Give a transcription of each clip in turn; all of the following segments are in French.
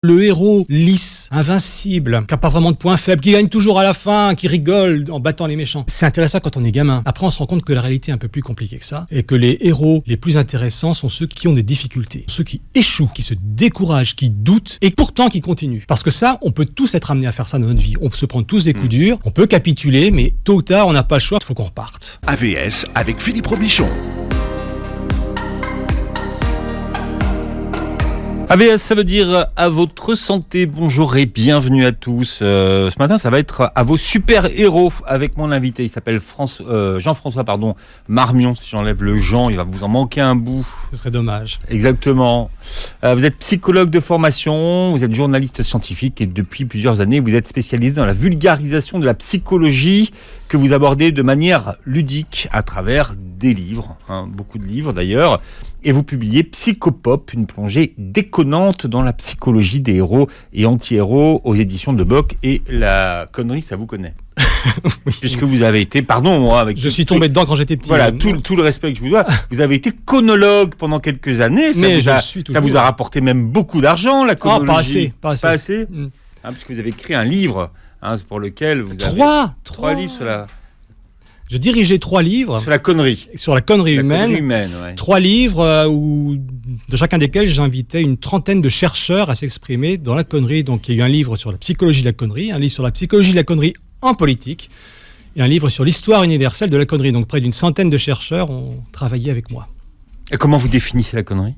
Le héros lisse, invincible, qui n'a pas vraiment de points faibles, qui gagne toujours à la fin, qui rigole en battant les méchants. C'est intéressant quand on est gamin. Après, on se rend compte que la réalité est un peu plus compliquée que ça, et que les héros les plus intéressants sont ceux qui ont des difficultés, ceux qui échouent, qui se découragent, qui doutent, et pourtant qui continuent. Parce que ça, on peut tous être amenés à faire ça dans notre vie. On peut se prendre tous des coups durs, on peut capituler, mais tôt ou tard, on n'a pas le choix, il faut qu'on reparte. AVS avec Philippe Robichon. AVS, ça veut dire à votre santé. Bonjour et bienvenue à tous. Ce matin, ça va être à vos super-héros avec mon invité. Il s'appelle Jean-François Marmion. Si j'enlève le Jean, il va vous en manquer un bout. Ce serait dommage. Exactement. Vous êtes psychologue de formation, vous êtes journaliste scientifique et depuis plusieurs années, vous êtes spécialisé dans la vulgarisation de la psychologie que vous abordez de manière ludique à travers des livres, beaucoup de livres d'ailleurs. Et vous publiez Psychopop, une plongée déconnante dans la psychologie des héros et anti-héros aux éditions de Bock. Et la connerie, ça vous connaît. Oui. Puisque vous avez été, je suis tombé dedans quand j'étais petit. Voilà, tout le respect que je vous dois. Vous avez été conologue pendant quelques années. Ça vous a rapporté même beaucoup d'argent, la conologie. Pas assez. Parce que vous avez écrit un livre pour lequel vous avez... Trois livres sur la... Je dirigeais 3 livres. Sur la connerie. Sur la connerie humaine. Ouais. 3 livres de chacun desquels j'invitais une trentaine de chercheurs à s'exprimer dans la connerie. Donc il y a eu un livre sur la psychologie de la connerie, un livre sur la psychologie de la connerie en politique et un livre sur l'histoire universelle de la connerie. Donc près d'une centaine de chercheurs ont travaillé avec moi. Et comment vous définissez la connerie ?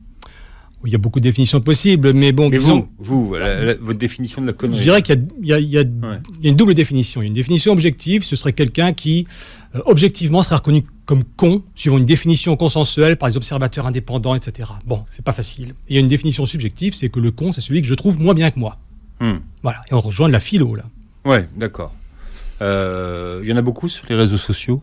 Il y a beaucoup de définitions possibles, mais bon... Mais votre définition de la connerie... Je dirais qu'il y a une double définition. Il y a une définition objective, ce serait quelqu'un qui, objectivement, serait reconnu comme con, suivant une définition consensuelle par les observateurs indépendants, etc. Bon, c'est pas facile. Et il y a une définition subjective, c'est que le con, c'est celui que je trouve moins bien que moi. Voilà, et on rejoint de la philo, là. Ouais, d'accord. Il y en a beaucoup sur les réseaux sociaux ?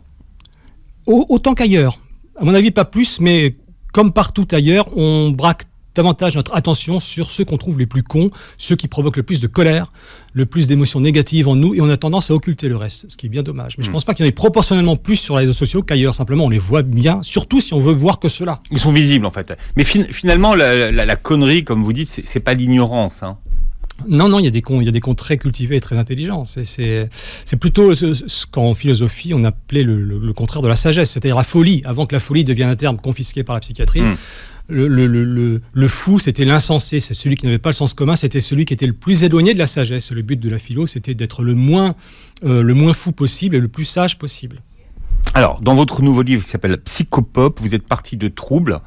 Autant qu'ailleurs. À mon avis, pas plus, mais comme partout ailleurs, on braque davantage notre attention sur ceux qu'on trouve les plus cons, ceux qui provoquent le plus de colère, le plus d'émotions négatives en nous, et on a tendance à occulter le reste, ce qui est bien dommage. Mais je ne pense pas qu'il y en ait proportionnellement plus sur les réseaux sociaux qu'ailleurs. Simplement, on les voit bien, surtout si on veut voir que cela. Ils sont visibles, en fait. Mais finalement, la connerie, comme vous dites, c'est pas l'ignorance, hein. Non, il y a des cons très cultivés et très intelligents. C'est plutôt ce qu'en philosophie, on appelait le contraire de la sagesse, c'est-à-dire la folie, avant que la folie devienne un terme confisqué par la psychiatrie. Le fou, c'était l'insensé, c'est celui qui n'avait pas le sens commun, c'était celui qui était le plus éloigné de la sagesse. Le but de la philo, c'était d'être le moins fou possible et le plus sage possible. Alors, dans votre nouveau livre qui s'appelle Psychopop, vous êtes parti de troubles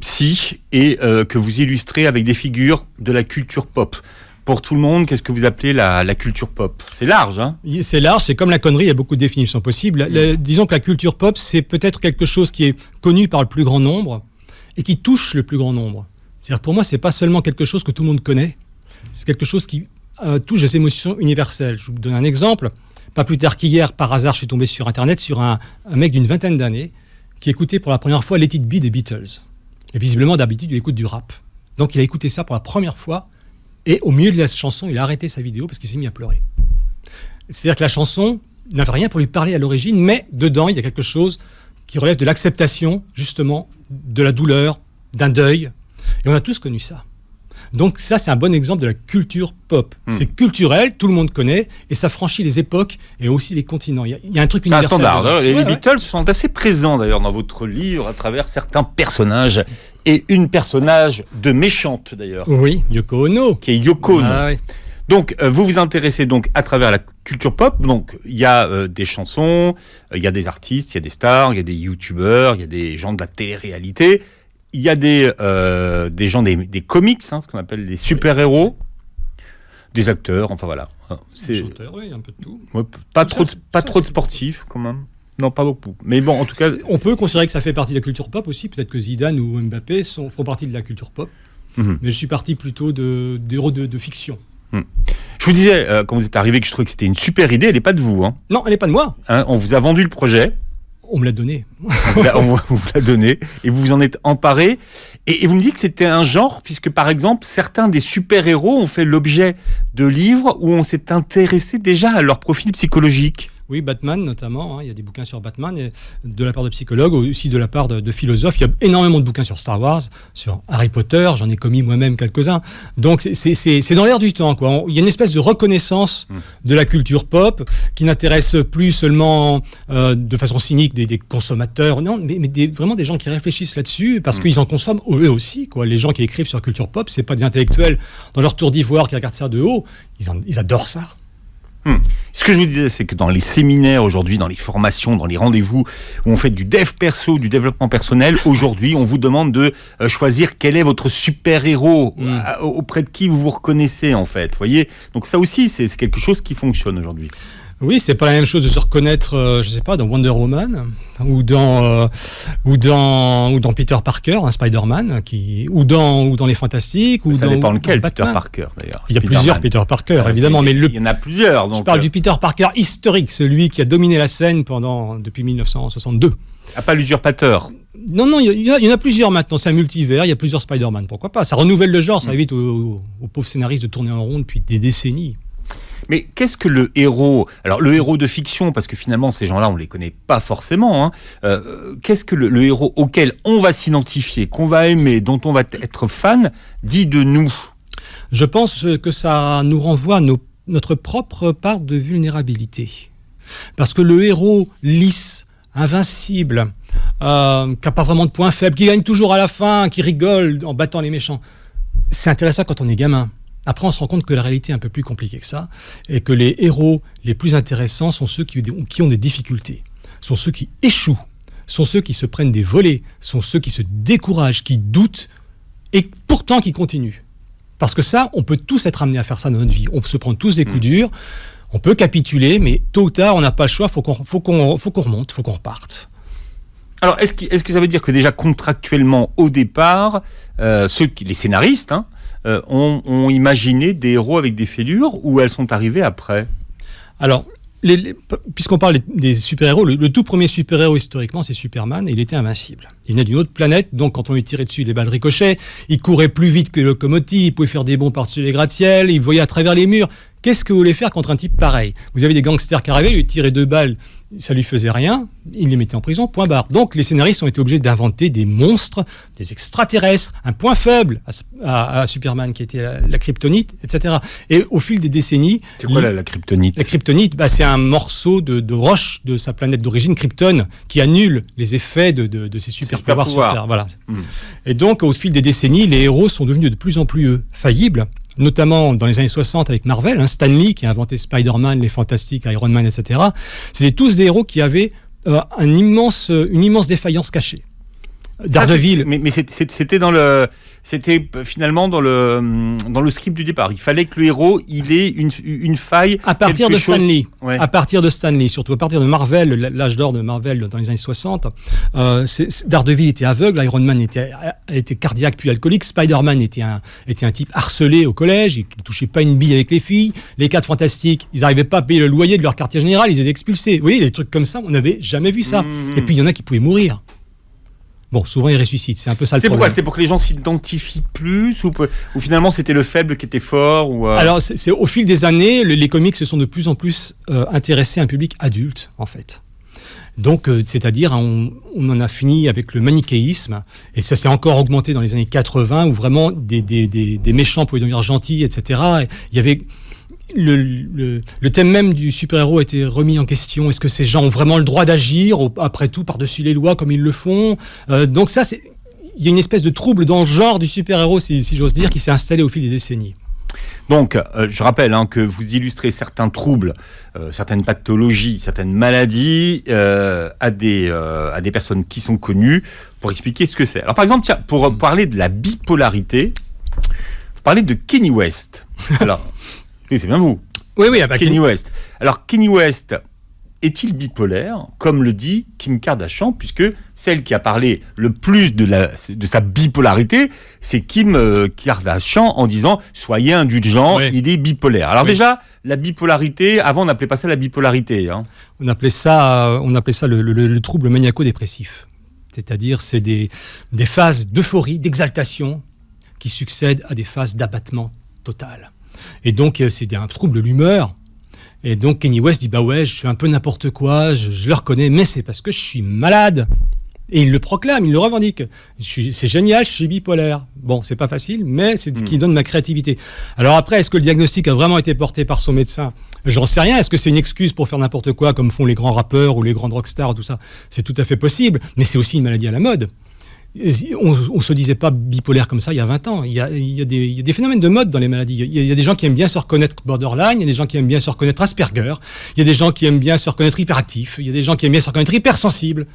psy, et que vous illustrez avec des figures de la culture pop. Pour tout le monde, qu'est-ce que vous appelez la culture pop ? C'est large, hein ? C'est large, c'est comme la connerie, il y a beaucoup de définitions possibles. Disons que la culture pop, c'est peut-être quelque chose qui est connu par le plus grand nombre, et qui touche le plus grand nombre. C'est-à-dire, pour moi, c'est pas seulement quelque chose que tout le monde connaît, c'est quelque chose qui touche des émotions universelles. Je vous donne un exemple. Pas plus tard qu'hier, par hasard, je suis tombé sur Internet sur un mec d'une vingtaine d'années qui écoutait pour la première fois Let It Be des Beatles. Et visiblement, d'habitude, il écoute du rap. Donc, il a écouté ça pour la première fois, et au milieu de la chanson, il a arrêté sa vidéo parce qu'il s'est mis à pleurer. C'est-à-dire que la chanson n'avait rien pour lui parler à l'origine, mais dedans, il y a quelque chose qui relève de l'acceptation, justement, de la douleur, d'un deuil. Et on a tous connu ça. Donc ça, c'est un bon exemple de la culture pop. C'est culturel, tout le monde connaît, et ça franchit les époques et aussi les continents. Il y a un truc universel. C'est un standard. Les Beatles sont assez présents, d'ailleurs, dans votre livre, à travers certains personnages. Et une personnage de méchante, d'ailleurs. Oui, Yoko Ono. Qui est Yoko Ono. Oui. Donc, vous vous intéressez donc à travers la culture pop. Donc, il y a des chansons, il y a des artistes, il y a des stars, il y a des youtubeurs, il y a des gens de la télé-réalité. Il y a des gens des comics, ce qu'on appelle des super-héros, des acteurs, enfin voilà. Des chanteurs, oui, un peu de tout. Ouais, pas trop de sportifs, quand même. Non, pas beaucoup. Mais bon, en tout cas... On peut considérer que ça fait partie de la culture pop aussi. Peut-être que Zidane ou Mbappé font partie de la culture pop. Mais je suis parti plutôt d'héros de fiction. Je vous disais, quand vous êtes arrivé, que je trouvais que c'était une super idée. Elle n'est pas de vous. Non, elle n'est pas de moi. On vous a vendu le projet. On me l'a donné. On vous l'a donné. Et vous vous en êtes emparé. Et vous me dites que c'était un genre, puisque par exemple, certains des super-héros ont fait l'objet de livres où on s'est intéressé déjà à leur profil psychologique. Oui, Batman notamment, hein. Il y a des bouquins sur Batman, et de la part de psychologues, aussi de la part de philosophes. Il y a énormément de bouquins sur Star Wars, sur Harry Potter, j'en ai commis moi-même quelques-uns. Donc c'est dans l'air du temps, quoi. Il y a une espèce de reconnaissance de la culture pop qui n'intéresse plus seulement de façon cynique des consommateurs, non, mais vraiment des gens qui réfléchissent là-dessus, parce qu'ils en consomment eux aussi, quoi. Les gens qui écrivent sur culture pop, c'est pas des intellectuels dans leur tour d'ivoire qui regardent ça de haut, ils adorent ça. Ce que je vous disais, c'est que dans les séminaires aujourd'hui, dans les formations, dans les rendez-vous où on fait du dev perso, du développement personnel, aujourd'hui, on vous demande de choisir quel est votre super-héros, auprès de qui vous vous reconnaissez en fait. Voyez, donc ça aussi, c'est quelque chose qui fonctionne aujourd'hui. Oui, c'est pas la même chose de se reconnaître, je sais pas, dans Wonder Woman ou dans Peter Parker, un Spider-Man, ou dans les Fantastiques, ça dépend lequel, Peter Parker d'ailleurs. Il y a plusieurs Peter Parker, évidemment, mais il y en a plusieurs. Donc je parle du Peter Parker historique, celui qui a dominé la scène depuis 1962. Ah, pas l'usurpateur. Non, il y en a plusieurs maintenant, c'est un multivers, il y a plusieurs Spider-Man, pourquoi pas. Ça renouvelle le genre, ça évite aux pauvres scénaristes de tourner en rond depuis des décennies. Mais qu'est-ce que le héros ? Alors, le héros de fiction, parce que finalement, ces gens-là, on ne les connaît pas forcément. Hein. Qu'est-ce que le héros auquel on va s'identifier, qu'on va aimer, dont on va être fan, dit de nous ? Je pense que ça nous renvoie à notre propre part de vulnérabilité. Parce que le héros lisse, invincible, qui n'a pas vraiment de points faibles, qui gagne toujours à la fin, qui rigole en battant les méchants, c'est intéressant quand on est gamin. Après, on se rend compte que la réalité est un peu plus compliquée que ça, et que les héros les plus intéressants sont ceux qui ont des difficultés, sont ceux qui échouent, sont ceux qui se prennent des volets, sont ceux qui se découragent, qui doutent, et pourtant qui continuent. Parce que ça, on peut tous être amenés à faire ça dans notre vie. On peut se prendre tous des coups durs, on peut capituler, mais tôt ou tard, on n'a pas le choix, faut qu'on remonte, faut qu'on reparte. Alors, est-ce que ça veut dire que déjà contractuellement, au départ, les scénaristes, ont imaginé des héros avec des fêlures, ou elles sont arrivées après ? Alors, puisqu'on parle des super-héros, le tout premier super-héros historiquement, c'est Superman, et il était invincible. Il venait d'une autre planète, donc quand on lui tirait dessus, les balles ricochaient, il courait plus vite que les locomotives, il pouvait faire des bonds par-dessus les gratte-ciel, il voyait à travers les murs. Qu'est-ce que vous voulez faire contre un type pareil ? Vous avez des gangsters qui arrivaient, lui tiraient 2 balles, ça lui faisait rien, il les mettait en prison, point barre. Donc les scénaristes ont été obligés d'inventer des monstres, des extraterrestres, un point faible à Superman qui était la kryptonite, etc. Et au fil des décennies... C'est quoi la kryptonite ? La kryptonite, c'est un morceau de roche de sa planète d'origine, Krypton, qui annule les effets de ses super pouvoirs sur Terre. Voilà. Et donc au fil des décennies, les héros sont devenus de plus en plus faillibles, notamment dans les années 60 avec Marvel, Stan Lee qui a inventé Spider-Man, les Fantastiques, Iron Man, etc. C'était tous des héros qui avaient une immense défaillance cachée. Daredevil. Mais c'était finalement dans le script du départ. Il fallait que le héros il ait une faille. À partir de Stan Lee. Ouais. À partir de Stan Lee, surtout à partir de Marvel, l'âge d'or de Marvel dans les années 60. Daredevil était aveugle, Iron Man était cardiaque puis alcoolique, Spider-Man était un type harcelé au collège, il ne touchait pas une bille avec les filles. Les 4 Fantastiques, ils n'arrivaient pas à payer le loyer de leur quartier général, ils étaient expulsés. Vous voyez, des trucs comme ça, on n'avait jamais vu ça. Et puis il y en a qui pouvaient mourir. Bon, souvent ils ressuscitent, c'est un peu ça le problème. Pourquoi ? C'était pour que les gens s'identifient plus, ou finalement c'était le faible qui était fort Alors c'est au fil des années, les comics se sont de plus en plus intéressés à un public adulte en fait. Donc c'est-à-dire on en a fini avec le manichéisme, et ça s'est encore augmenté dans les années 80 où vraiment des méchants pouvaient devenir gentils, etc. Et il y avait le thème même du super-héros a été remis en question. Est-ce que ces gens ont vraiment le droit d'agir, après tout, par-dessus les lois, comme ils le font ? Donc ça, il y a une espèce de trouble dans le genre du super-héros, si j'ose dire, qui s'est installé au fil des décennies. Donc, je rappelle que vous illustrez certains troubles, certaines pathologies, certaines maladies à des personnes qui sont connues pour expliquer ce que c'est. Alors, par exemple, tiens, pour parler de la bipolarité, vous parlez de Kanye West. Alors... Oui, c'est bien vous. Oui, Kanye West. Alors, Kanye West est-il bipolaire, comme le dit Kim Kardashian, puisque celle qui a parlé le plus de sa bipolarité, c'est Kim Kardashian en disant « Soyez indulgents, il est bipolaire ». Alors déjà, la bipolarité, avant on n'appelait pas ça la bipolarité. On appelait ça le trouble maniaco-dépressif. C'est-à-dire, c'est des phases d'euphorie, d'exaltation, qui succèdent à des phases d'abattement total. Et donc, c'est un trouble de l'humeur. Et donc Kanye West dit bah ouais, je fais un peu n'importe quoi, je le reconnais, mais c'est parce que je suis malade. Et il le proclame, il le revendique. C'est génial, je suis bipolaire. Bon, c'est pas facile, mais c'est ce qui donne ma créativité. Alors après, est-ce que le diagnostic a vraiment été porté par son médecin ? J'en sais rien. Est-ce que c'est une excuse pour faire n'importe quoi, comme font les grands rappeurs ou les grandes rockstars, tout ça ? C'est tout à fait possible, mais c'est aussi une maladie à la mode. On se disait pas bipolaire comme ça il y a 20 ans. Il y a des phénomènes de mode dans les maladies. Il y a des gens qui aiment bien se reconnaître borderline, il y a des gens qui aiment bien se reconnaître Asperger, il y a des gens qui aiment bien se reconnaître hyperactif, il y a des gens qui aiment bien se reconnaître hypersensible.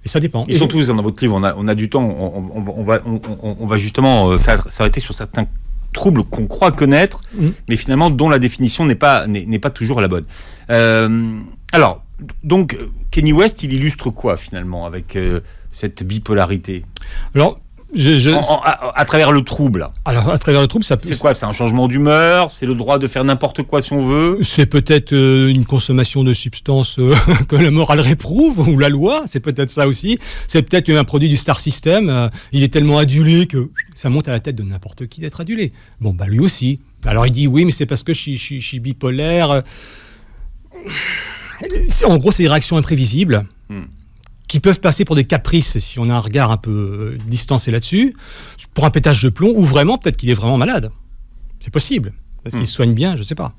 Et ça dépend. Ils sont tous dans votre livre. On a du temps. On va justement s'arrêter sur certains troubles qu'on croit connaître, mais finalement dont la définition n'est pas toujours la bonne. Alors, donc, Kanye West, il illustre quoi finalement avec cette bipolarité ? Alors, à travers le trouble. Alors, à travers le trouble, ça peut... C'est quoi ? C'est un changement d'humeur ? C'est le droit de faire n'importe quoi si on veut ? C'est peut-être une consommation de substances que la morale réprouve, ou la loi, c'est peut-être ça aussi. C'est peut-être un produit du Star System. Il est tellement adulé que ça monte à la tête de n'importe qui d'être adulé. Bon, bah lui aussi. Alors il dit oui, mais c'est parce que je suis bipolaire. En gros, c'est des réactions imprévisibles. Qui peuvent passer pour des caprices si on a un regard un peu distancé là-dessus, pour un pétage de plomb, ou vraiment, peut-être qu'il est vraiment malade. C'est possible, parce qu'il se soigne bien, je ne sais pas.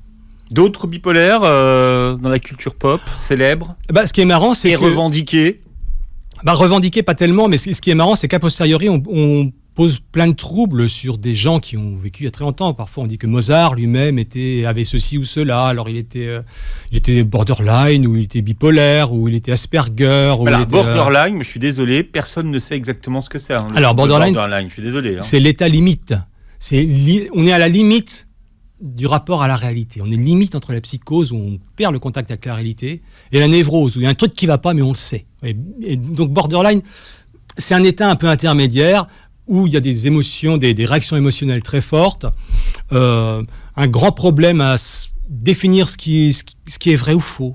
D'autres bipolaires dans la culture pop, célèbres ? Ce qui est marrant, c'est que... revendiqués ? Revendiqués, pas tellement, mais ce qui est marrant, c'est qu'à posteriori, on pose plein de troubles sur des gens qui ont vécu il y a très longtemps. Parfois, on dit que Mozart lui-même avait ceci ou cela. Alors, il était borderline, ou il était bipolaire, ou il était Asperger. Alors, borderline, je suis désolé, personne ne sait exactement ce que c'est. Alors, borderline, je suis désolé. C'est l'état limite. On est à la limite du rapport à la réalité. On est limite entre la psychose, où on perd le contact avec la réalité, et la névrose, où il y a un truc qui ne va pas, mais on le sait. Et donc, borderline, c'est un état un peu intermédiaire, où il y a des émotions, des réactions émotionnelles très fortes, un grand problème à définir ce qui est vrai ou faux,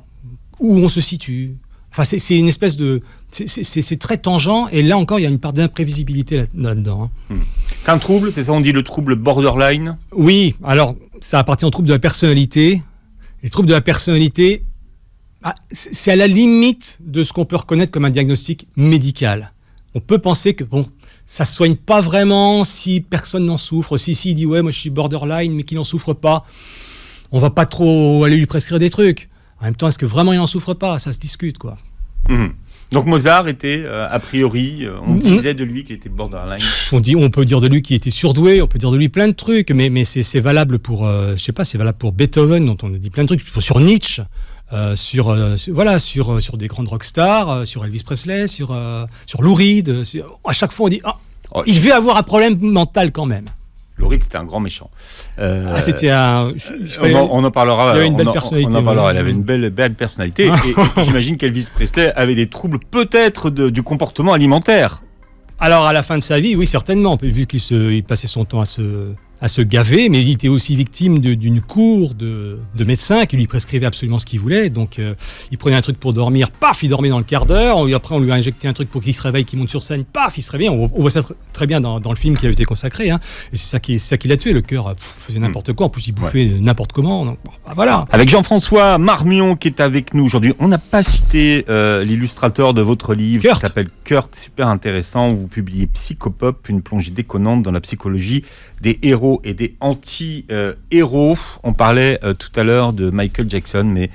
où on se situe. Enfin, c'est une espèce de... C'est très tangent, et là encore, il y a une part d'imprévisibilité là-dedans. C'est un trouble, c'est ça, on dit le trouble borderline ? Oui, alors, ça appartient au trouble de la personnalité. Les troubles de la personnalité, c'est à la limite de ce qu'on peut reconnaître comme un diagnostic médical. On peut penser que, ça se soigne pas vraiment si personne n'en souffre. Si il dit ouais, moi je suis borderline, mais qu'il n'en souffre pas, on va pas trop aller lui prescrire des trucs. En même temps, est-ce que vraiment il n'en souffre pas ? Ça se discute, quoi. Donc Mozart était, a priori, on disait de lui qu'il était borderline. On peut dire de lui qu'il était surdoué, on peut dire de lui plein de trucs, mais c'est valable pour, c'est valable pour Beethoven, dont on a dit plein de trucs, sur Nietzsche. Sur des grandes rockstars, sur Elvis Presley, sur Lou Reed. À chaque fois, on dit il devait avoir un problème mental quand même. Lou Reed, c'était un grand méchant. C'était un... On en parlera. Il avait une belle personnalité. On en parlera. Il avait une belle personnalité. Et j'imagine qu'Elvis Presley avait des troubles peut-être du comportement alimentaire. Alors, à la fin de sa vie, oui, certainement. Vu qu'il passait son temps à se gaver, mais il était aussi victime d'une cour de médecins qui lui prescrivaient absolument ce qu'il voulait. Donc, il prenait un truc pour dormir, paf, il dormait dans le quart d'heure. Après, on lui a injecté un truc pour qu'il se réveille, qu'il monte sur scène, paf, il se réveille. On voit ça très bien dans le film qui avait été consacré. Et c'est ça qui l'a tué. Le cœur faisait n'importe quoi. En plus, il bouffait n'importe comment. Donc, voilà. Avec Jean-François Marmion qui est avec nous aujourd'hui. On n'a pas cité l'illustrateur de votre livre qui s'appelle Kurt. Super intéressant. Vous publiez Psychopop, une plongée déconnante dans la psychologie des héros et des anti-héros. On parlait tout à l'heure de Michael Jackson, mais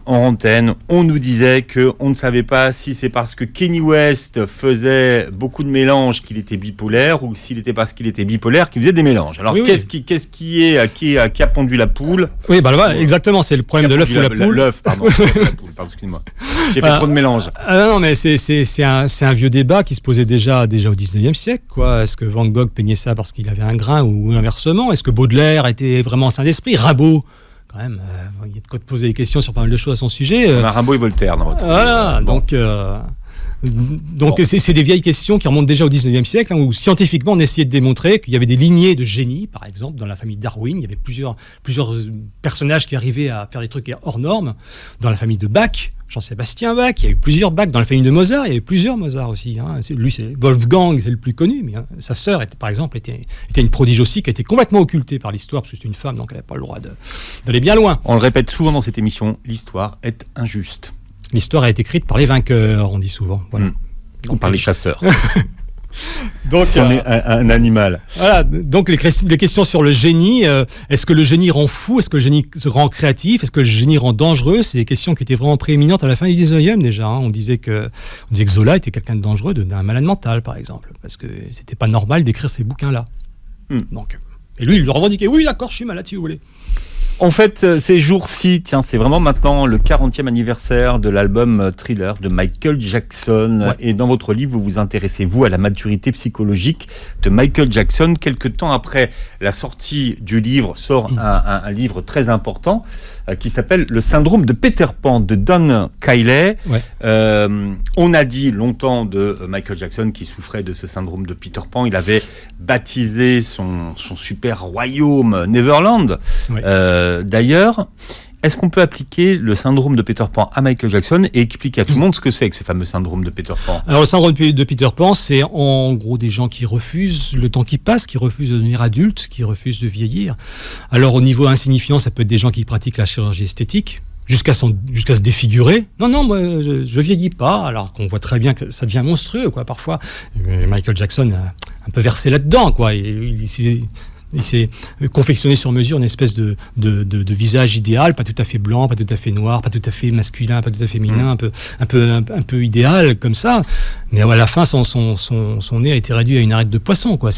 en antenne, on nous disait qu'on ne savait pas si c'est parce que Kanye West faisait beaucoup de mélanges qu'il était bipolaire, ou s'il était parce qu'il était bipolaire qu'il faisait des mélanges. Alors qui a pondu la poule ? Oui, exactement, c'est le problème de l'œuf ou la poule. L'œuf, pardon, excusez-moi. J'ai fait trop de mélanges. Non, mais c'est un vieux débat qui se posait déjà au 19e siècle, quoi. Est-ce que Van Gogh peignait ça parce qu'il avait un grain, ou inversement ? Est-ce que Baudelaire était vraiment saint d'esprit ? Rimbaud, quand même, il y a de quoi te poser des questions sur pas mal de choses à son sujet. On a Rimbaud et Voltaire dans votre livre. Donc c'est des vieilles questions qui remontent déjà au 19e siècle, où scientifiquement on essayait de démontrer qu'il y avait des lignées de génies, par exemple, dans la famille Darwin. Il y avait plusieurs personnages qui arrivaient à faire des trucs hors normes. Dans la famille de Bach, Jean-Sébastien Bach, il y a eu plusieurs Bach dans la famille de Mozart, il y a eu plusieurs Mozart aussi. Lui, c'est Wolfgang, c'est le plus connu, mais sa sœur, par exemple, était une prodige aussi, qui a été complètement occultée par l'histoire, parce que c'était une femme, donc elle n'avait pas le droit d'aller bien loin. On le répète souvent dans cette émission, l'histoire est injuste. L'histoire est écrite par les vainqueurs, on dit souvent. Voilà. On parle des chasseurs. Donc, si on est un animal. Voilà, donc les questions sur le génie, est-ce que le génie rend fou, est-ce que le génie se rend créatif, est-ce que le génie rend dangereux, c'est des questions qui étaient vraiment prééminentes à la fin du 19e déjà. On disait que Zola était quelqu'un de dangereux, d'un malade mental par exemple, parce que c'était pas normal d'écrire ces bouquins-là. Donc, et lui, il le revendiquait, oui d'accord, je suis malade si vous voulez. En fait, ces jours-ci, c'est vraiment maintenant le 40e anniversaire de l'album Thriller de Michael Jackson. Ouais. Et dans votre livre, vous vous intéressez, vous, à la maturité psychologique de Michael Jackson. Quelque temps après la sortie du livre, sort un livre très important qui s'appelle Le syndrome de Peter Pan de Don Kiley. Ouais. On a dit longtemps de Michael Jackson qui souffrait de ce syndrome de Peter Pan. Il avait baptisé son super royaume Neverland. Ouais. D'ailleurs, est-ce qu'on peut appliquer le syndrome de Peter Pan à Michael Jackson et expliquer à tout le monde ce que c'est que ce fameux syndrome de Peter Pan ? Alors, le syndrome de Peter Pan, c'est en gros des gens qui refusent le temps qui passe, qui refusent de devenir adultes, qui refusent de vieillir. Alors, au niveau insignifiant, ça peut être des gens qui pratiquent la chirurgie esthétique, jusqu'à se défigurer. Non, moi, je vieillis pas, alors qu'on voit très bien que ça devient monstrueux, quoi, parfois. Michael Jackson a un peu versé là-dedans, quoi. Il s'est confectionné sur mesure une espèce de visage idéal, pas tout à fait blanc, pas tout à fait noir, pas tout à fait masculin, pas tout à fait féminin, un peu idéal comme ça. Mais à la fin, son nez a été réduit à une arête de poisson, quoi.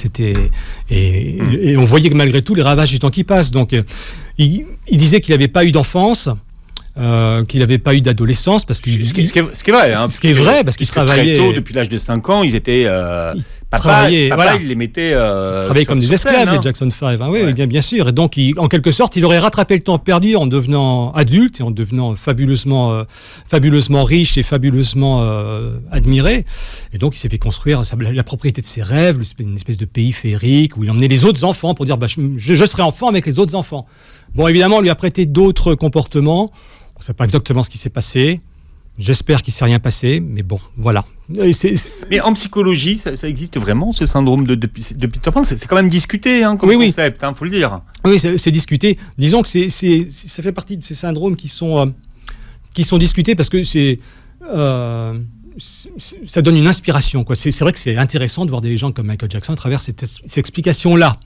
Et on voyait que malgré tout les ravages du temps qui passe. Donc, il disait qu'il n'avait pas eu d'enfance. Qu'il n'avait pas eu d'adolescence parce que ce qui est vrai, ce qui est vrai parce qu'il travaillait très tôt, depuis l'âge de 5 ans, ils étaient papa, il les mettait travaillaient comme des esclaves, les Jackson 5, oui, bien sûr, et donc en quelque sorte il aurait rattrapé le temps perdu en devenant adulte et en devenant fabuleusement riche et fabuleusement admiré, et donc il s'est fait construire la propriété de ses rêves, une espèce de pays féerique où il emmenait les autres enfants pour dire je serai enfant avec les autres enfants. Bon, évidemment, on lui a prêté d'autres comportements. On ne sait pas exactement ce qui s'est passé. J'espère qu'il ne s'est rien passé, mais bon, voilà. Mais en psychologie, ça existe vraiment, ce syndrome de Peter Pan ? C'est quand même discuté comme concept, faut le dire. Oui, c'est discuté. Disons que ça fait partie de ces syndromes qui sont discutés parce que ça donne une inspiration, quoi. C'est vrai que c'est intéressant de voir des gens comme Michael Jackson à travers cette explication-là.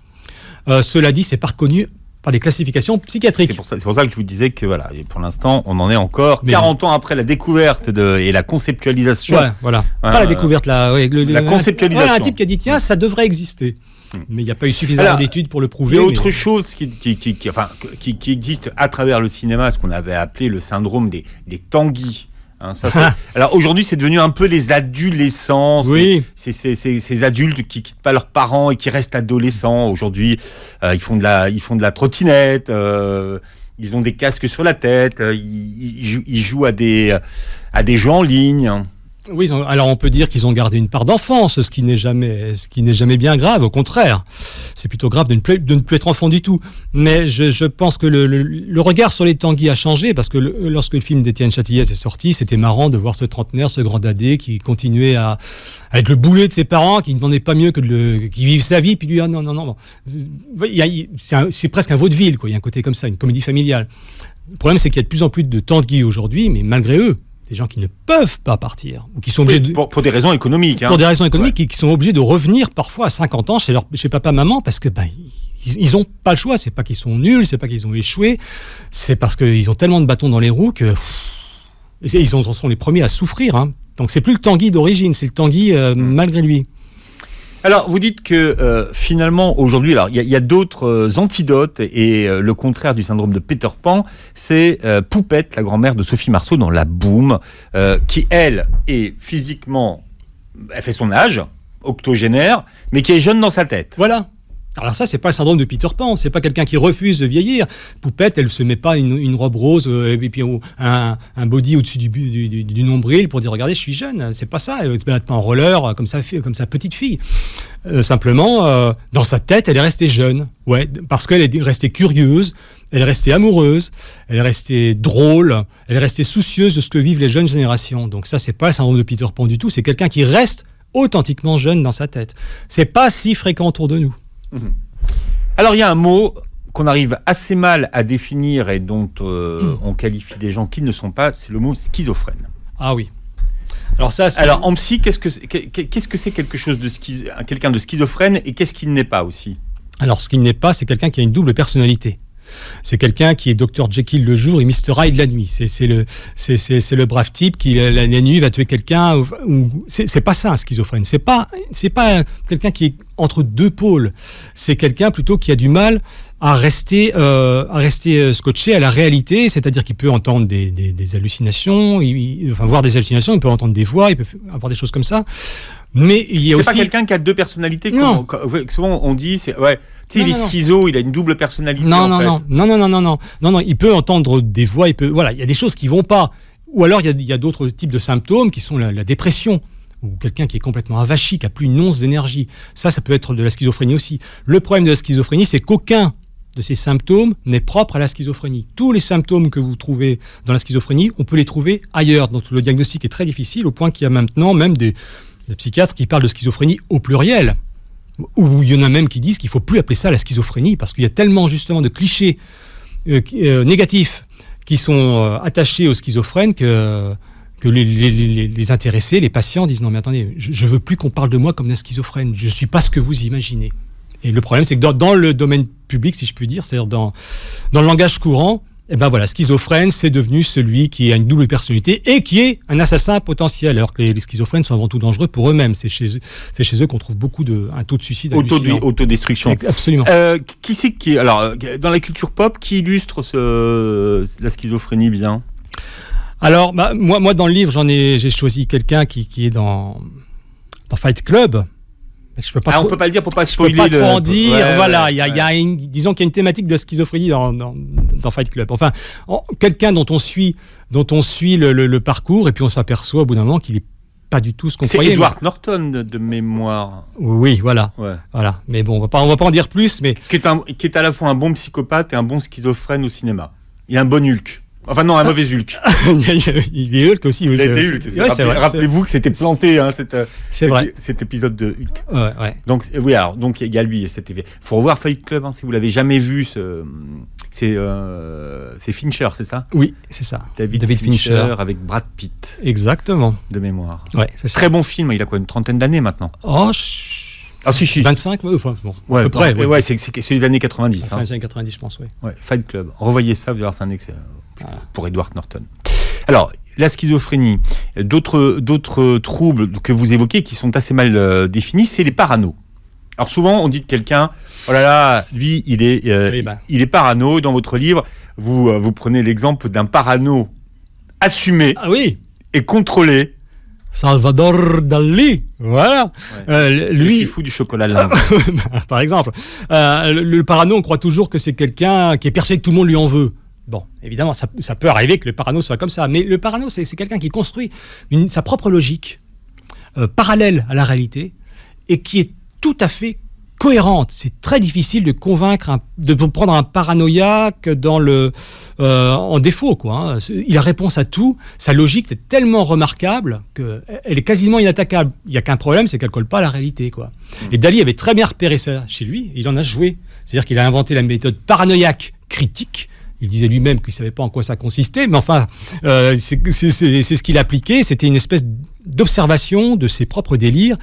Cela dit, c'est pas reconnu par les classifications psychiatriques. C'est pour ça que je vous disais que voilà, pour l'instant, on en est encore 40 ans après la découverte et la conceptualisation. Ouais, voilà. Pas la découverte, la conceptualisation. Un type qui a dit tiens, ça devrait exister. Mais il n'y a pas eu suffisamment d'études pour le prouver. Il y a autre chose qui existe à travers le cinéma, ce qu'on avait appelé le syndrome des Tanguy. Alors aujourd'hui, c'est devenu un peu les adolescents. Oui. Ces adultes qui quittent pas leurs parents et qui restent adolescents. Aujourd'hui, ils font de la trottinette. Ils ont des casques sur la tête. Ils jouent à des jeux en ligne. Oui, alors on peut dire qu'ils ont gardé une part d'enfance, ce qui n'est jamais bien grave, au contraire. C'est plutôt grave de ne plus être enfant du tout. Mais je pense que le regard sur les Tanguy a changé, parce que lorsque le film d'Étienne Châtilliez est sorti, c'était marrant de voir ce trentenaire, ce grand dadé qui continuait à être le boulet de ses parents, qui ne demandait pas mieux que qui vive sa vie, puis lui, non. C'est presque un vaudeville, quoi. Il y a un côté comme ça, une comédie familiale. Le problème, c'est qu'il y a de plus en plus de Tanguy aujourd'hui, mais malgré eux, des gens qui ne peuvent pas partir, ou qui sont obligés pour des raisons économiques. Pour des raisons économiques, qui sont obligés de revenir parfois à 50 ans chez papa, maman, parce que ils n'ont pas le choix. C'est pas qu'ils sont nuls, c'est pas qu'ils ont échoué, c'est parce qu'ils ont tellement de bâtons dans les roues que ils sont les premiers à souffrir. Donc c'est plus le Tanguy d'origine, c'est le Tanguy malgré lui. Alors, vous dites que finalement, aujourd'hui, il y a d'autres antidotes et le contraire du syndrome de Peter Pan, c'est Poupette, la grand-mère de Sophie Marceau dans La Boum, qui, elle, est physiquement, elle fait son âge, octogénaire, mais qui est jeune dans sa tête. Voilà. Alors ça, c'est pas le syndrome de Peter Pan, c'est pas quelqu'un qui refuse de vieillir. Poupette, elle se met pas une robe rose et puis un body au-dessus du nombril pour dire regardez, je suis jeune. C'est pas ça. Elle se balade pas en roller comme sa petite fille. Simplement, dans sa tête, elle est restée jeune. Ouais, parce qu'elle est restée curieuse, elle est restée amoureuse, elle est restée drôle, elle est restée soucieuse de ce que vivent les jeunes générations. Donc ça, c'est pas le syndrome de Peter Pan du tout. C'est quelqu'un qui reste authentiquement jeune dans sa tête. C'est pas si fréquent autour de nous. Alors il y a un mot qu'on arrive assez mal à définir et dont on qualifie des gens qui ne sont pas, c'est le mot schizophrène. Ah oui. Alors en psy, qu'est-ce que c'est quelque chose de quelqu'un de schizophrène et qu'est-ce qu'il n'est pas aussi? Alors ce qu'il n'est pas, c'est quelqu'un qui a une double personnalité. C'est quelqu'un qui est Dr Jekyll le jour et Mr Hyde la nuit. C'est le brave type qui la nuit va tuer quelqu'un. C'est pas ça un schizophrène. C'est pas quelqu'un qui est entre deux pôles. C'est quelqu'un plutôt qui a du mal à rester scotché à la réalité, c'est-à-dire qu'il peut entendre des hallucinations, voir des hallucinations, il peut entendre des voix, il peut avoir des choses comme ça. Mais il y a aussi... C'est pas quelqu'un qui a deux personnalités. Non. Souvent on dit, il est schizo, il a une double personnalité. Non, il peut entendre des voix, il y a des choses qui vont pas. Ou alors il y a d'autres types de symptômes qui sont la dépression, ou quelqu'un qui est complètement avachi, qui a plus une once d'énergie. Ça peut être de la schizophrénie aussi. Le problème de la schizophrénie, c'est qu'aucun de ces symptômes n'est propre à la schizophrénie. Tous les symptômes que vous trouvez dans la schizophrénie, on peut les trouver ailleurs. Donc le diagnostic est très difficile, au point qu'il y a maintenant même des psychiatres qui parlent de schizophrénie au pluriel. Ou il y en a même qui disent qu'il ne faut plus appeler ça la schizophrénie, parce qu'il y a tellement justement de clichés négatifs qui sont attachés aux schizophrènes que les intéressés, les patients disent non mais attendez, je ne veux plus qu'on parle de moi comme d'un schizophrène, je ne suis pas ce que vous imaginez. Et le problème, c'est que dans le domaine public, si je puis dire, c'est-à-dire dans le langage courant, schizophrène, c'est devenu celui qui a une double personnalité et qui est un assassin potentiel, alors que les schizophrènes sont avant tout dangereux pour eux-mêmes. C'est chez eux qu'on trouve un taux de suicide hallucinant. Autodestruction. Absolument. Alors, dans la culture pop, qui illustre la schizophrénie bien? Alors, moi, dans le livre, j'ai choisi quelqu'un qui est dans Fight Club. On peut pas le dire pour pas spoiler. Je peux pas trop en dire. Disons qu'il y a une thématique de la schizophrénie dans Fight Club. Enfin, quelqu'un dont on suit le parcours et puis on s'aperçoit au bout d'un moment qu'il est pas du tout ce qu'on croyait. C'est Edward Norton de mémoire. Oui, voilà. Ouais. Voilà. Mais bon, on va pas en dire plus. Mais qui est à la fois un bon psychopathe et un bon schizophrène au cinéma. Il y a un bon Hulk. Enfin non, un mauvais Hulk. Il est Hulk aussi. Il a été Hulk. Rappelez-vous que c'était planté, c'est vrai. Cet épisode de Hulk. Ouais. Donc il y a lui. Il faut revoir Fight Club si vous l'avez jamais vu. C'est Fincher, c'est ça? Oui, c'est ça. David Fincher avec Brad Pitt. Exactement. De mémoire. Ouais, c'est ça. Très bon film. Il a quoi, une trentaine d'années maintenant? Oh. Si. 25, à peu près. Ouais, c'est les années 90. Enfin, les années 90, je pense, oui. Ouais, Fight Club. Revoyez ça, vous allez voir, c'est un excellent pour Edward Norton. Alors, la schizophrénie, d'autres troubles que vous évoquez qui sont assez mal définis, c'est les paranos. Alors souvent, on dit de quelqu'un, oh là là, lui, il est parano. Dans votre livre, vous prenez l'exemple d'un parano assumé et contrôlé. Salvador Dali, voilà. Ouais. Lui, il fout du chocolat là. Par exemple, le parano, on croit toujours que c'est quelqu'un qui est persuadé que tout le monde lui en veut. Bon, évidemment, ça peut arriver que le parano soit comme ça, mais le parano, c'est quelqu'un qui construit sa propre logique parallèle à la réalité et qui est tout à fait cohérente. C'est très difficile de convaincre, de prendre un paranoïaque en défaut, quoi. Il a réponse à tout. Sa logique est tellement remarquable qu'elle est quasiment inattaquable. Il n'y a qu'un problème, c'est qu'elle ne colle pas à la réalité, quoi. Et Dali avait très bien repéré ça chez lui. Il en a joué. C'est-à-dire qu'il a inventé la méthode paranoïaque critique. Il disait lui-même qu'il ne savait pas en quoi ça consistait, mais enfin, c'est ce qu'il appliquait. C'était une espèce d'observation de ses propres délires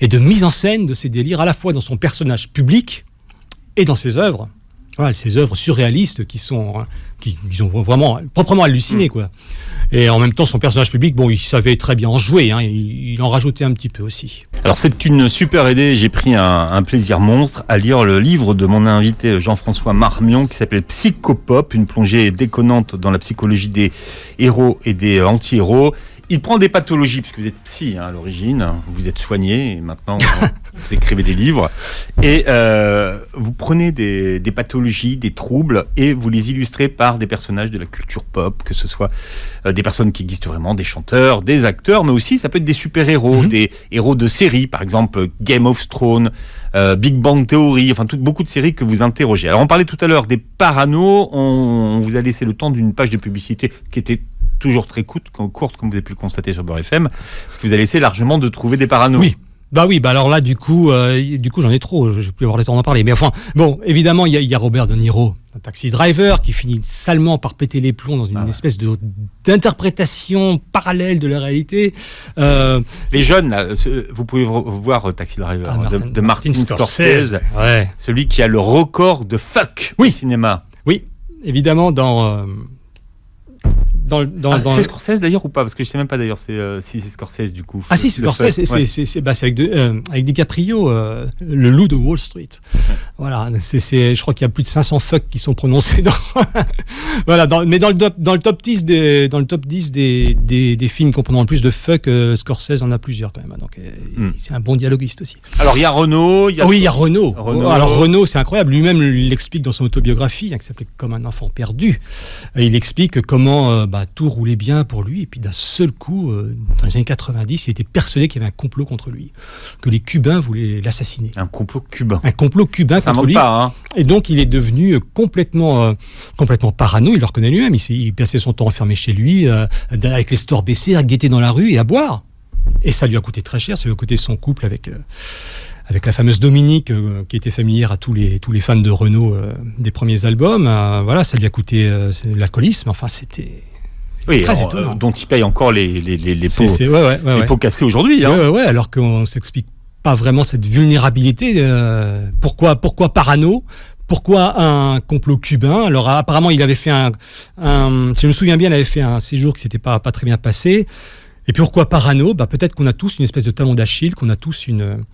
et de mise en scène de ces délires, à la fois dans son personnage public et dans ses œuvres. Voilà, ces œuvres surréalistes qui sont vraiment proprement hallucinées, quoi. Et en même temps, son personnage public, il savait très bien en jouer, hein, il en rajoutait un petit peu aussi. Alors c'est une super idée, j'ai pris un plaisir monstre à lire le livre de mon invité Jean-François Marmion qui s'appelle Psychopop, une plongée déconnante dans la psychologie des héros et des anti-héros. Il prend des pathologies, puisque vous êtes psy à l'origine, vous êtes soigné, et maintenant vous écrivez des livres, et vous prenez des pathologies, des troubles, et vous les illustrez par des personnages de la culture pop, que ce soit des personnes qui existent vraiment, des chanteurs, des acteurs, mais aussi ça peut être des super-héros, des héros de séries, par exemple Game of Thrones, Big Bang Theory, enfin beaucoup de séries que vous interrogez. Alors on parlait tout à l'heure des paranos, on vous a laissé le temps d'une page de publicité qui était toujours très courte, comme vous avez pu le constater sur Beurre FM, parce que vous avez laissé largement de trouver des paranos. Oui. Bah alors là, du coup, j'en ai trop, je vais plus avoir le temps d'en parler. Mais enfin, bon, évidemment, il y a Robert De Niro, un taxi driver, qui finit salement par péter les plombs dans une espèce d'interprétation parallèle de la réalité. Les jeunes, là, vous pouvez voir Taxi Driver de Martin Scorsese, celui qui a le record de fuck au cinéma. Oui, évidemment, c'est Scorsese d'ailleurs ou pas? Parce que je sais même pas d'ailleurs si c'est Scorsese du coup. Ah si, c'est Scorsese, c'est avec DiCaprio, le loup de Wall Street. Ouais. Voilà, je crois qu'il y a plus de 500 fuck qui sont prononcés voilà, mais dans le top 10 des films comprenant le plus de fuck, Scorsese en a plusieurs quand même. Donc c'est un bon dialoguiste aussi. Alors il y a Renaud, il y a Renaud. Alors Renaud, c'est incroyable, lui-même l'explique dans son autobiographie qui s'appelait Comme un enfant perdu. Il explique comment tout roulait bien pour lui, et puis d'un seul coup, dans les années 90, il était persuadé qu'il y avait un complot contre lui, que les Cubains voulaient l'assassiner. Un complot cubain ça contre lui. Pas, hein. Et donc il est devenu complètement parano, il le reconnaît lui-même, il passait son temps enfermé chez lui, avec les stores baissés, à guetter dans la rue et à boire. Et ça lui a coûté très cher, ça lui a coûté son couple avec la fameuse Dominique, qui était familière à tous les fans de Renaud des premiers albums. Voilà, ça lui a coûté l'alcoolisme, enfin c'était... Oui, dont il paye encore les pots cassés aujourd'hui. Hein. Ouais, alors qu'on ne s'explique pas vraiment cette vulnérabilité. Pourquoi parano? Pourquoi un complot cubain? Alors apparemment, il avait fait si je me souviens bien, il avait fait un séjour qui ne s'était pas très bien passé. Et pourquoi parano? Peut-être qu'on a tous une espèce de talon d'Achille, qu'on a tous une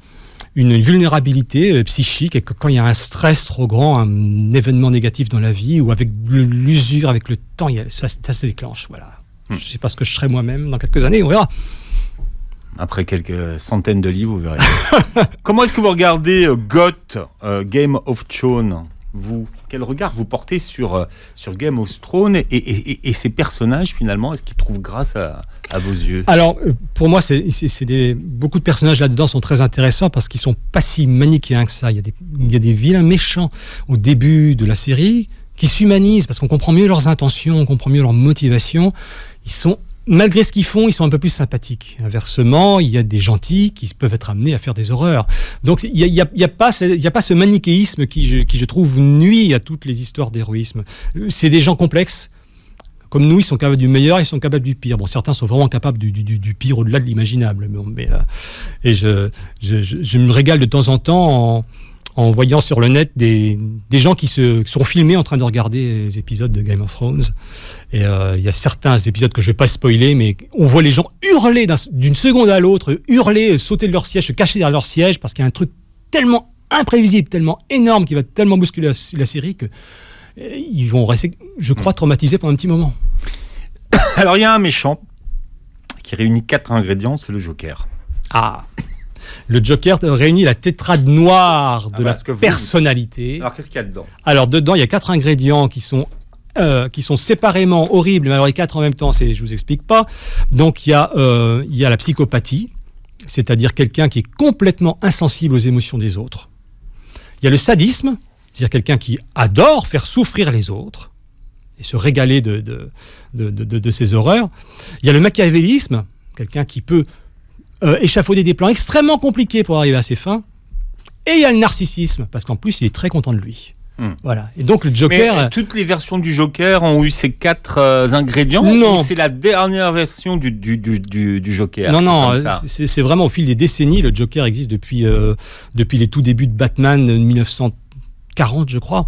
vulnérabilité psychique, et que quand il y a un stress trop grand, un événement négatif dans la vie, ou avec l'usure, avec le temps, ça se déclenche. Voilà. Je ne sais pas ce que je serai moi-même dans quelques années, on verra. Après quelques centaines de livres, vous verrez. Comment est-ce que vous regardez GOT, Game of Thrones? Quel regard vous portez sur Game of Thrones et ces personnages finalement? Est-ce qu'ils trouvent grâce à vos yeux? Alors, pour moi, beaucoup de personnages là-dedans sont très intéressants parce qu'ils sont pas si manichéens que ça. Il y a des vilains méchants au début de la série qui s'humanisent parce qu'on comprend mieux leurs intentions, on comprend mieux leurs motivations. Malgré ce qu'ils font, ils sont un peu plus sympathiques. Inversement, il y a des gentils qui peuvent être amenés à faire des horreurs. Donc, il y a pas ce manichéisme qui, je trouve, nuit à toutes les histoires d'héroïsme. C'est des gens complexes. Comme nous, ils sont capables du meilleur, ils sont capables du pire. Bon, certains sont vraiment capables du pire au-delà de l'imaginable. Et je me régale de temps en temps en voyant sur le net des gens qui sont filmés en train de regarder les épisodes de Game of Thrones. Et il y a certains épisodes que je ne vais pas spoiler, mais on voit les gens hurler d'une seconde à l'autre, sauter de leur siège, se cacher derrière leur siège, parce qu'il y a un truc tellement imprévisible, tellement énorme, qui va tellement bousculer la série que ils vont rester, je crois, traumatisés pendant un petit moment. Alors il y a un méchant qui réunit 4 ingrédients, c'est le Joker. Le Joker réunit la tétrade noire de la personnalité. Alors qu'est-ce qu'il y a dedans? Alors dedans, il y a 4 ingrédients qui sont séparément horribles, mais alors les 4 en même temps, je vous explique pas. Donc il y a la psychopathie, c'est-à-dire quelqu'un qui est complètement insensible aux émotions des autres. Il y a le sadisme, c'est-à-dire quelqu'un qui adore faire souffrir les autres et se régaler de ses horreurs. Il y a le machiavélisme, quelqu'un qui peut échafauder des plans extrêmement compliqués pour arriver à ses fins. Et il y a le narcissisme, parce qu'en plus, il est très content de lui. Voilà. Et donc le Joker... Mais toutes les versions du Joker ont eu ces 4 ingrédients? Non. Ou c'est la dernière version du Joker? Non, c'est vraiment au fil des décennies. Le Joker existe depuis les tout débuts de Batman, 1940, je crois.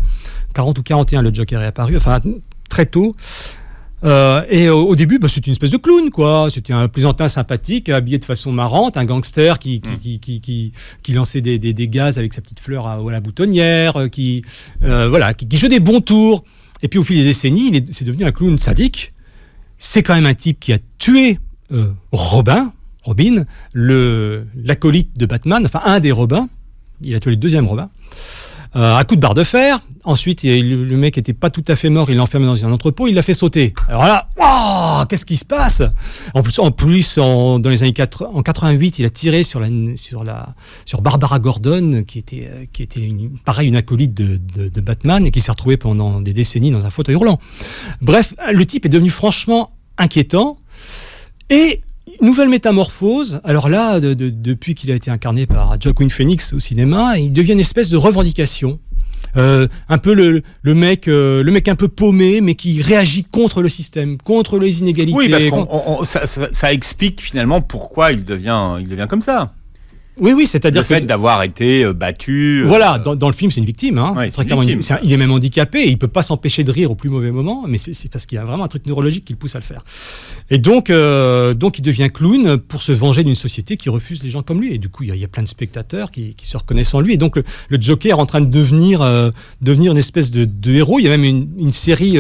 40 ou 41, le Joker est apparu. Enfin, très tôt. Et au début, c'était une espèce de clown, quoi. C'était un plaisantin sympathique, habillé de façon marrante, un gangster qui lançait des gaz avec sa petite fleur à la boutonnière, qui joue des bons tours. Et puis au fil des décennies, c'est devenu un clown sadique. C'est quand même un type qui a tué Robin, l'acolyte de Batman, enfin un des Robins, il a tué le deuxième Robin, à coup de barre de fer. Ensuite, le mec n'était pas tout à fait mort, il l'a enfermé dans un entrepôt, il l'a fait sauter. Alors là, wow, qu'est-ce qui se passe ? En plus, dans les années 88, il a tiré sur Barbara Gordon, qui était une acolyte de Batman, et qui s'est retrouvée pendant des décennies dans un fauteuil roulant. Bref, le type est devenu franchement inquiétant. Et nouvelle métamorphose. Alors là, depuis qu'il a été incarné par Joaquin Phoenix au cinéma, il devient une espèce de revendication. Un peu le mec un peu paumé, mais qui réagit contre le système, contre les inégalités. Oui, parce que ça explique finalement pourquoi il devient comme ça. Oui, c'est-à-dire le fait d'avoir été battu. Voilà, dans le film, c'est une victime. Hein, ouais, très clairement, il est même handicapé, et il peut pas s'empêcher de rire au plus mauvais moment, mais c'est parce qu'il y a vraiment un truc neurologique qui le pousse à le faire. Et donc il devient clown pour se venger d'une société qui refuse les gens comme lui. Et du coup, il y a plein de spectateurs qui se reconnaissent en lui. Et donc le Joker est en train de devenir une espèce de héros. Il y a même une série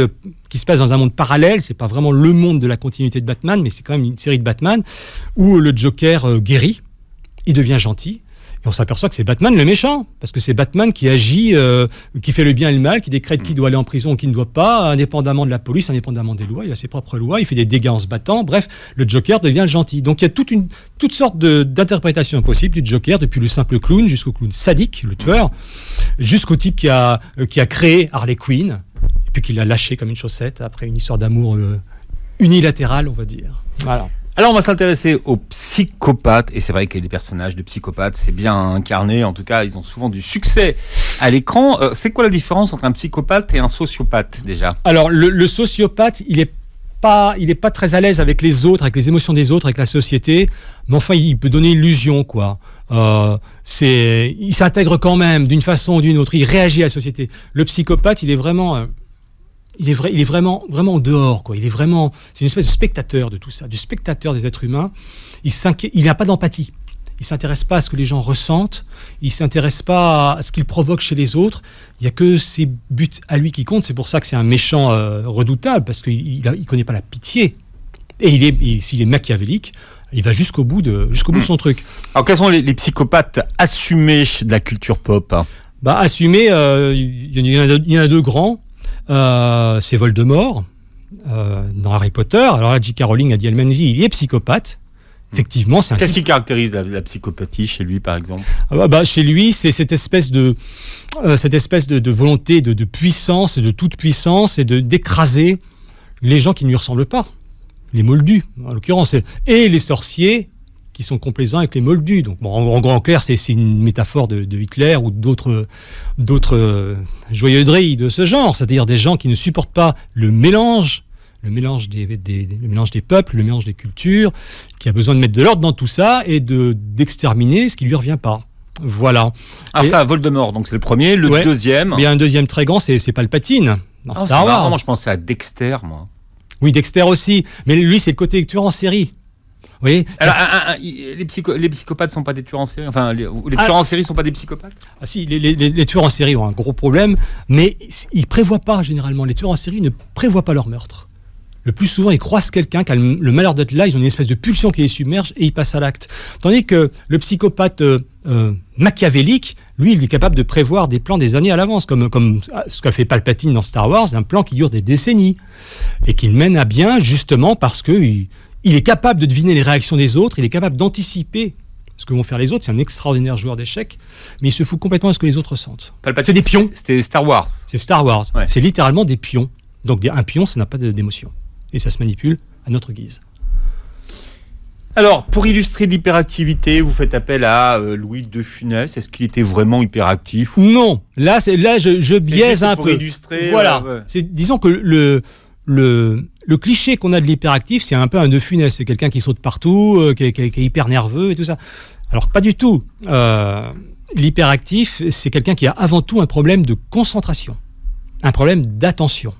qui se passe dans un monde parallèle. C'est pas vraiment le monde de la continuité de Batman, mais c'est quand même une série de Batman où le Joker guérit. Il devient gentil, et on s'aperçoit que c'est Batman le méchant, parce que c'est Batman qui agit, qui fait le bien et le mal, qui décrète qui doit aller en prison ou qui ne doit pas, indépendamment de la police, indépendamment des lois. Il a ses propres lois, il fait des dégâts en se battant. Bref, le Joker devient le gentil. Donc il y a toutes sortes d'interprétations possibles du Joker, depuis le simple clown jusqu'au clown sadique, le tueur, jusqu'au type qui a créé Harley Quinn, et puis qui l'a lâché comme une chaussette après une histoire d'amour unilatérale, on va dire. Voilà. Alors on va s'intéresser aux psychopathes, et c'est vrai que les personnages de psychopathes, c'est bien incarné, en tout cas ils ont souvent du succès à l'écran. C'est quoi la différence entre un psychopathe et un sociopathe déjà ? Alors le sociopathe, il est pas très à l'aise avec les autres, avec les émotions des autres, avec la société, mais enfin il peut donner illusion, quoi. Il s'intègre quand même d'une façon ou d'une autre, il réagit à la société. Le psychopathe, il est vraiment vraiment en dehors, quoi. C'est une espèce de spectateur de tout ça, du spectateur des êtres humains. Il n'a pas d'empathie. Il s'intéresse pas à ce que les gens ressentent. Il s'intéresse pas à ce qu'il provoque chez les autres. Il y a que ses buts à lui qui comptent. C'est pour ça que c'est un méchant redoutable, parce qu'il connaît pas la pitié. Et s'il est machiavélique, il va jusqu'au bout de son truc. Alors quels sont les psychopathes assumés de la culture pop ? Assumés, il y en a deux grands. C'est Voldemort dans Harry Potter. Alors là, J.K. Rowling a dit elle-même, il est psychopathe. Effectivement, Qu'est-ce qui caractérise la psychopathie chez lui, par exemple ? Chez lui, c'est cette espèce de volonté de puissance, de toute puissance, et d'écraser les gens qui ne lui ressemblent pas, les moldus en l'occurrence, et les sorciers qui sont complaisants avec les moldus. Donc, en clair, c'est une métaphore de Hitler ou d'autres joyeuderies de ce genre, c'est-à-dire des gens qui ne supportent pas le mélange des peuples, le mélange des cultures, qui a besoin de mettre de l'ordre dans tout ça et d'exterminer ce qui lui revient pas. Voilà. Alors ça, Voldemort, donc c'est le premier. Le deuxième. Il y a un deuxième très grand, c'est Palpatine dans Star Wars. Je pensais à Dexter, moi. Oui, Dexter aussi, mais lui, c'est le côté tueur en série. Oui. Alors, les psychopathes sont pas des tueurs en série. Enfin, les tueurs en série sont pas des psychopathes. Ah si, les tueurs en série ont un gros problème, mais ils prévoient pas généralement. Les tueurs en série ne prévoient pas leur meurtre. Le plus souvent, ils croisent quelqu'un qui a le malheur d'être là. Ils ont une espèce de pulsion qui les submerge et ils passent à l'acte. Tandis que le psychopathe machiavélique, lui, il est capable de prévoir des plans des années à l'avance, comme ce qu'a fait Palpatine dans Star Wars, un plan qui dure des décennies et qu'il mène à bien justement parce que il est capable de deviner les réactions des autres, il est capable d'anticiper ce que vont faire les autres. C'est un extraordinaire joueur d'échecs, mais il se fout complètement de ce que les autres ressentent. C'est des pions. C'était Star Wars. C'est Star Wars. Ouais. C'est littéralement des pions. Donc un pion, ça n'a pas d'émotion. Et ça se manipule à notre guise. Alors, pour illustrer l'hyperactivité, vous faites appel à Louis de Funès. Est-ce qu'il était vraiment hyperactif ? Non. Là, je biaise un peu. Pour illustrer. Voilà. Disons que le cliché qu'on a de l'hyperactif, c'est un peu un de Funès. C'est quelqu'un qui saute partout, qui est hyper nerveux et tout ça. Alors, pas du tout. L'hyperactif, c'est quelqu'un qui a avant tout un problème de concentration, un problème d'attention.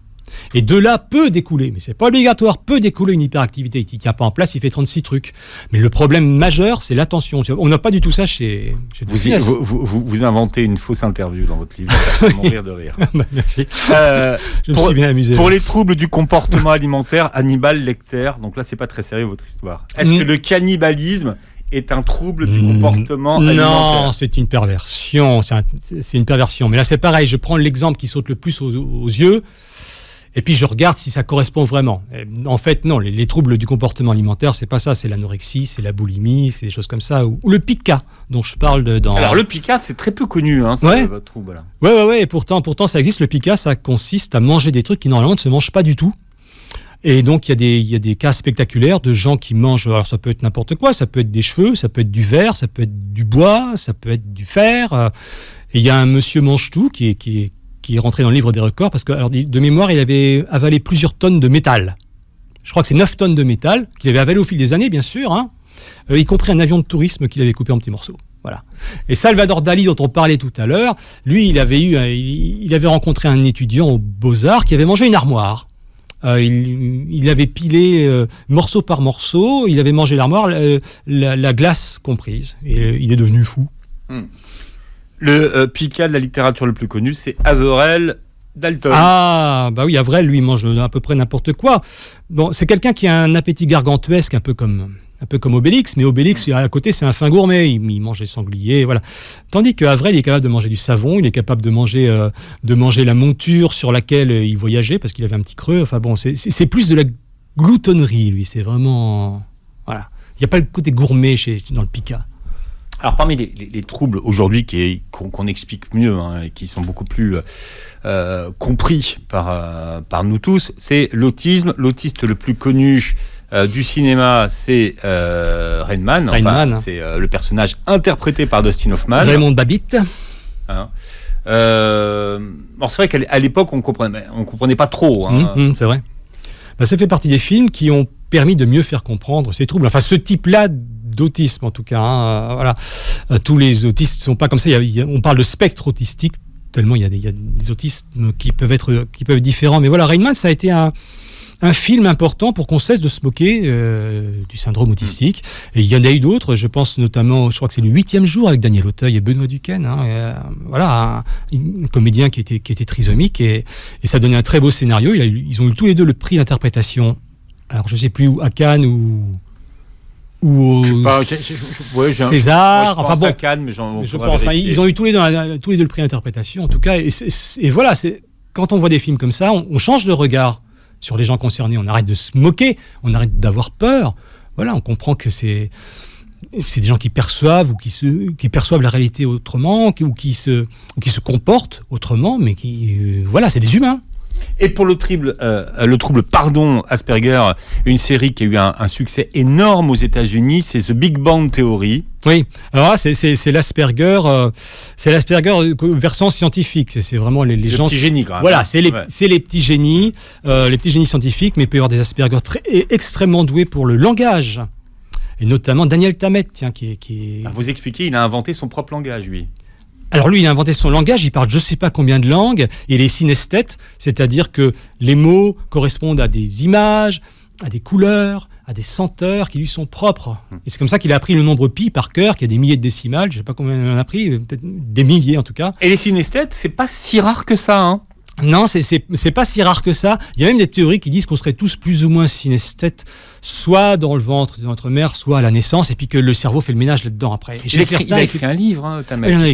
Et de là peut découler, mais c'est pas obligatoire, peut découler une hyperactivité. Il tient pas en place, il fait 36 trucs. Mais le problème majeur, c'est l'attention. On n'a pas du tout ça chez vous inventez une fausse interview dans votre livre. Ça va mourir de rire. Merci. Je me suis bien amusé. Pour les troubles du comportement alimentaire, Hannibal Lecter. Donc là, c'est pas très sérieux votre histoire. Est-ce que le cannibalisme est un trouble du comportement alimentaire? Non, c'est une perversion. C'est une perversion. Mais là, c'est pareil. Je prends l'exemple qui saute le plus aux yeux. Et puis je regarde si ça correspond vraiment. Et en fait, non, les troubles du comportement alimentaire, c'est pas ça. C'est l'anorexie, c'est la boulimie, c'est des choses comme ça. Ou le pica, dont je parle dans... Alors le pica, c'est très peu connu, hein, votre trouble. Ouais. Et pourtant, ça existe. Le pica, ça consiste à manger des trucs qui normalement ne se mangent pas du tout. Et donc, il y a des cas spectaculaires de gens qui mangent, alors ça peut être n'importe quoi, ça peut être des cheveux, ça peut être du verre, ça peut être du bois, ça peut être du fer. Et il y a un monsieur mange-tout qui est rentré dans le livre des records parce que, alors, de mémoire, il avait avalé plusieurs tonnes de métal. Je crois que c'est 9 tonnes de métal qu'il avait avalé au fil des années, bien sûr, hein, y compris un avion de tourisme qu'il avait coupé en petits morceaux. Voilà. Et Salvador Dali, dont on parlait tout à l'heure, lui, il avait rencontré un étudiant aux Beaux-Arts qui avait mangé une armoire. Il avait pilé morceau par morceau, il avait mangé l'armoire, la glace comprise, et il est devenu fou. Le pica de la littérature le plus connu, c'est Averell Dalton. Ah, bah oui, Averell, lui, il mange à peu près n'importe quoi. Bon, c'est quelqu'un qui a un appétit gargantuesque, un peu comme Obélix, mais Obélix, à côté, c'est un fin gourmet, il mange des sangliers, voilà. Tandis que Averell, il est capable de manger du savon, il est capable de manger la monture sur laquelle il voyageait, parce qu'il avait un petit creux, enfin bon, c'est plus de la gloutonnerie, lui, c'est vraiment... Voilà. Il n'y a pas le côté gourmet dans le pica. Alors parmi les troubles aujourd'hui qu'on explique mieux, hein, et qui sont beaucoup plus compris par nous tous, c'est l'autisme. L'autiste le plus connu du cinéma, c'est Rain Man. C'est le personnage interprété par Dustin Hoffman. Raymond Babbitt. Hein. Alors c'est vrai qu'à l'époque on comprenait pas trop. Hein. C'est vrai. Bah, ça fait partie des films qui ont permis de mieux faire comprendre ces troubles. Enfin, ce type-là d'autisme, en tout cas. Hein, voilà. Tous les autistes ne sont pas comme ça. On parle de spectre autistique, tellement il y a des autismes qui peuvent être différents. Mais voilà, Rain Man, ça a été un film important pour qu'on cesse de se moquer du syndrome autistique. Et il y en a eu d'autres, je pense notamment, je crois que c'est le 8e jour avec Daniel Auteuil et Benoît Duquesne. Hein, voilà, un comédien qui était trisomique et ça donnait un très beau scénario. Ils ont eu tous les deux le prix d'interprétation. Alors je ne sais plus où, à Cannes ou au César. Enfin bon, à Cannes, mais je pense. Hein, ils ont eu tous les deux le prix d'interprétation. En tout cas, et voilà, quand on voit des films comme ça, on change de regard sur les gens concernés. On arrête de se moquer, on arrête d'avoir peur. Voilà, on comprend que c'est des gens qui perçoivent ou qui perçoivent la réalité autrement, ou qui se comportent autrement, mais voilà, c'est des humains. Et pour le trouble Asperger, une série qui a eu un succès énorme aux États-Unis, c'est The Big Bang Theory. Oui, alors là, c'est l'Asperger, versant scientifique. C'est vraiment les gens. Les petits génies, quand même. Voilà, c'est les petits génies scientifiques, mais il peut y avoir des Asperger extrêmement doués pour le langage. Et notamment Daniel Tammet, tiens, qui est... Alors vous expliquez, il a inventé son propre langage, lui. Alors lui, il a inventé son langage, il parle je ne sais pas combien de langues, et il est synesthète, c'est-à-dire que les mots correspondent à des images, à des couleurs, à des senteurs qui lui sont propres. Et c'est comme ça qu'il a appris le nombre pi par cœur, qui a des milliers de décimales, je ne sais pas combien il en a appris, peut-être des milliers en tout cas. Et les synesthètes, c'est pas si rare que ça, hein? Non, c'est pas si rare que ça. Il y a même des théories qui disent qu'on serait tous plus ou moins synesthètes, soit dans le ventre de notre mère, soit à la naissance, et puis que le cerveau fait le ménage là-dedans après. Il a écrit un livre, hein, il en a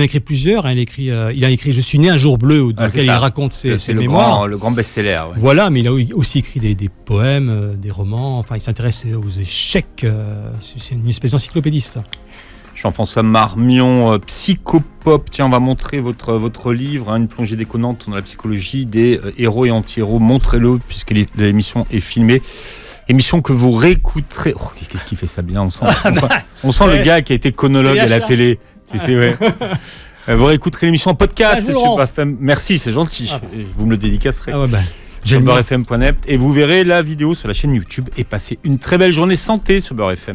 écrit plusieurs. Il a écrit Je suis né un jour bleu, dans lequel il raconte ses mémoires. Le grand best-seller. Ouais. Voilà, mais il a aussi écrit des poèmes, des romans. Enfin, il s'intéresse aux échecs. C'est une espèce d'encyclopédiste. Jean-François Marmion, Psychopop. Tiens, on va montrer votre livre, hein, une plongée déconnante dans la psychologie des héros et anti-héros. Montrez-le, puisque l'émission est filmée. Émission que vous réécouterez. Oh, qu'est-ce qui fait ça bien? On sent le gars qui a été conologue à la télé. Ouais. Vous réécouterez l'émission en podcast sur BeurreFM. Merci, c'est gentil. Vous me le dédicacerez. Sur beurrefm.net. Et vous verrez la vidéo sur la chaîne YouTube. Et passez une très belle journée santé sur BeurreFM.